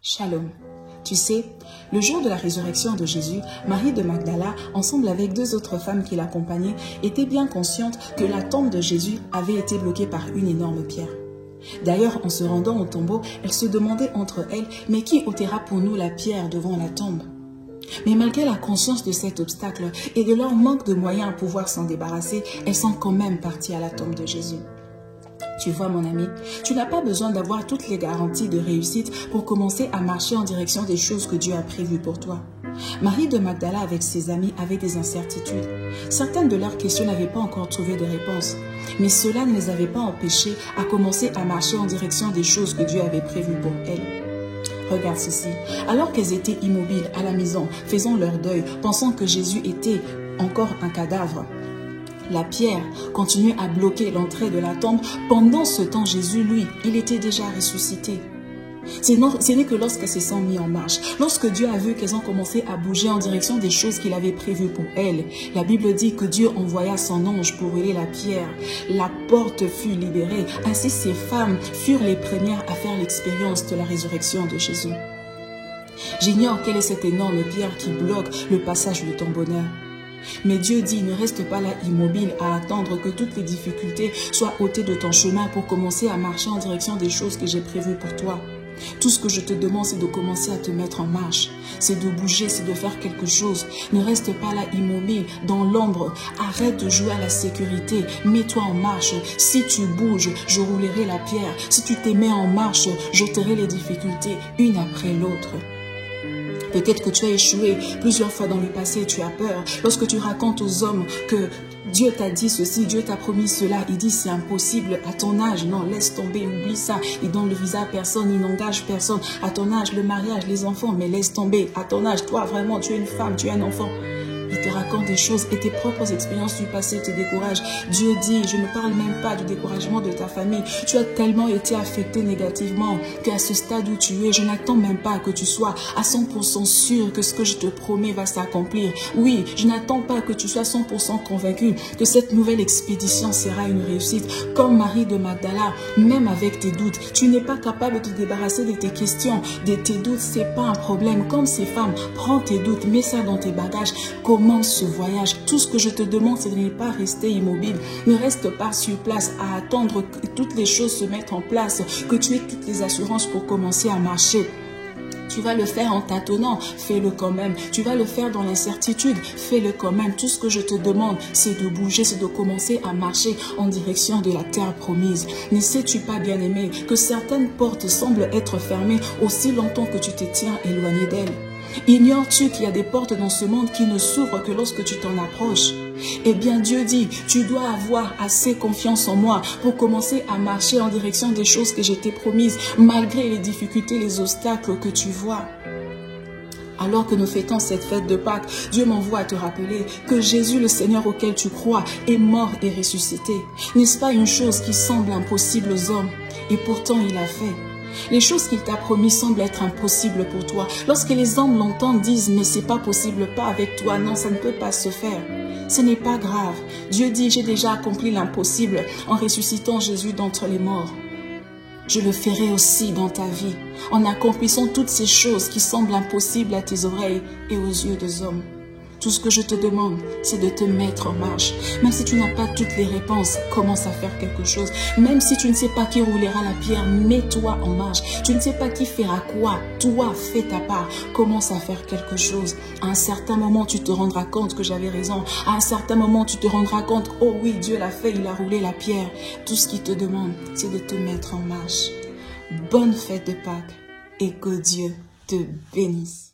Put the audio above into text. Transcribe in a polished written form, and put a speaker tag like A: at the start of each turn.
A: Shalom. Tu sais, le jour de la résurrection de Jésus, Marie de Magdala, ensemble avec deux autres femmes qui l'accompagnaient, était bien consciente que la tombe de Jésus avait été bloquée par une énorme pierre. D'ailleurs, en se rendant au tombeau, elles se demandaient entre elles, mais qui ôtera pour nous la pierre devant la tombe? Mais malgré la conscience de cet obstacle et de leur manque de moyens à pouvoir s'en débarrasser, elles sont quand même parties à la tombe de Jésus. Tu vois mon ami, tu n'as pas besoin d'avoir toutes les garanties de réussite pour commencer à marcher en direction des choses que Dieu a prévues pour toi. Marie de Magdala avec ses amis avait des incertitudes. Certaines de leurs questions n'avaient pas encore trouvé de réponse. Mais cela ne les avait pas empêchées à commencer à marcher en direction des choses que Dieu avait prévues pour elles. Regarde ceci. Alors qu'elles étaient immobiles à la maison, faisant leur deuil, pensant que Jésus était encore un cadavre, la pierre continuait à bloquer l'entrée de la tombe. Pendant ce temps, Jésus, lui, il était déjà ressuscité. Ce n'est que lorsqu'elles se sont mises en marche, lorsque Dieu a vu qu'elles ont commencé à bouger en direction des choses qu'il avait prévues pour elles. La Bible dit que Dieu envoya son ange pour rouler la pierre. La porte fut libérée. Ainsi, ces femmes furent les premières à faire l'expérience de la résurrection de Jésus. J'ignore quelle est cette énorme pierre qui bloque le passage de ton bonheur. Mais Dieu dit, ne reste pas là immobile à attendre que toutes les difficultés soient ôtées de ton chemin pour commencer à marcher en direction des choses que j'ai prévues pour toi. Tout ce que je te demande, c'est de commencer à te mettre en marche. C'est de bouger, c'est de faire quelque chose. Ne reste pas là immobile, dans l'ombre. Arrête de jouer à la sécurité. Mets-toi en marche. Si tu bouges, je roulerai la pierre. Si tu te mets en marche, j'ôterai les difficultés, une après l'autre. Peut-être que tu as échoué plusieurs fois dans le passé et tu as peur. Lorsque tu racontes aux hommes que Dieu t'a dit ceci, Dieu t'a promis cela, il dit c'est impossible à ton âge. Non, laisse tomber, oublie ça. Il donne le visa à personne, il n'engage personne. À ton âge, le mariage, les enfants, mais laisse tomber. À ton âge, toi vraiment, tu es une femme, tu es un enfant. Il te raconte des choses et tes propres expériences du passé te découragent. Dieu dit, je ne parle même pas du découragement de ta famille. Tu as tellement été affecté négativement qu'à ce stade où tu es, je n'attends même pas que tu sois à 100% sûr que ce que je te promets va s'accomplir. Oui, je n'attends pas que tu sois 100% convaincu que cette nouvelle expédition sera une réussite. Comme Marie de Magdala, même avec tes doutes, tu n'es pas capable de te débarrasser de tes questions, de tes doutes. C'est pas un problème. Comme ces femmes, prends tes doutes, mets ça dans tes bagages. Commence ce voyage. Tout ce que je te demande, c'est de ne pas rester immobile. Ne reste pas sur place à attendre que toutes les choses se mettent en place, que tu aies toutes les assurances pour commencer à marcher. Tu vas le faire en tâtonnant, fais-le quand même. Tu vas le faire dans l'incertitude, fais-le quand même. Tout ce que je te demande, c'est de bouger, c'est de commencer à marcher en direction de la terre promise. Ne sais-tu pas, bien-aimé, que certaines portes semblent être fermées aussi longtemps que tu te tiens éloigné d'elles? Ignores-tu qu'il y a des portes dans ce monde qui ne s'ouvrent que lorsque tu t'en approches? Eh bien, Dieu dit, tu dois avoir assez confiance en moi pour commencer à marcher en direction des choses que je t'ai promises, malgré les difficultés, les obstacles que tu vois. Alors que nous fêtons cette fête de Pâques, Dieu m'envoie à te rappeler que Jésus, le Seigneur auquel tu crois, est mort et ressuscité. N'est-ce pas une chose qui semble impossible aux hommes? Et pourtant, il a fait. Les choses qu'il t'a promis semblent être impossibles pour toi. Lorsque les hommes l'entendent, disent, mais c'est pas possible, pas avec toi. Non, ça ne peut pas se faire. Ce n'est pas grave. Dieu dit, j'ai déjà accompli l'impossible en ressuscitant Jésus d'entre les morts. Je le ferai aussi dans ta vie, en accomplissant toutes ces choses qui semblent impossibles à tes oreilles et aux yeux des hommes. Tout ce que je te demande, c'est de te mettre en marche. Même si tu n'as pas toutes les réponses, commence à faire quelque chose. Même si tu ne sais pas qui roulera la pierre, mets-toi en marche. Tu ne sais pas qui fera quoi. Toi, fais ta part. Commence à faire quelque chose. À un certain moment, tu te rendras compte que j'avais raison. À un certain moment, tu te rendras compte, oh oui, Dieu l'a fait, il a roulé la pierre. Tout ce qu'il te demande, c'est de te mettre en marche. Bonne fête de Pâques et que Dieu te bénisse.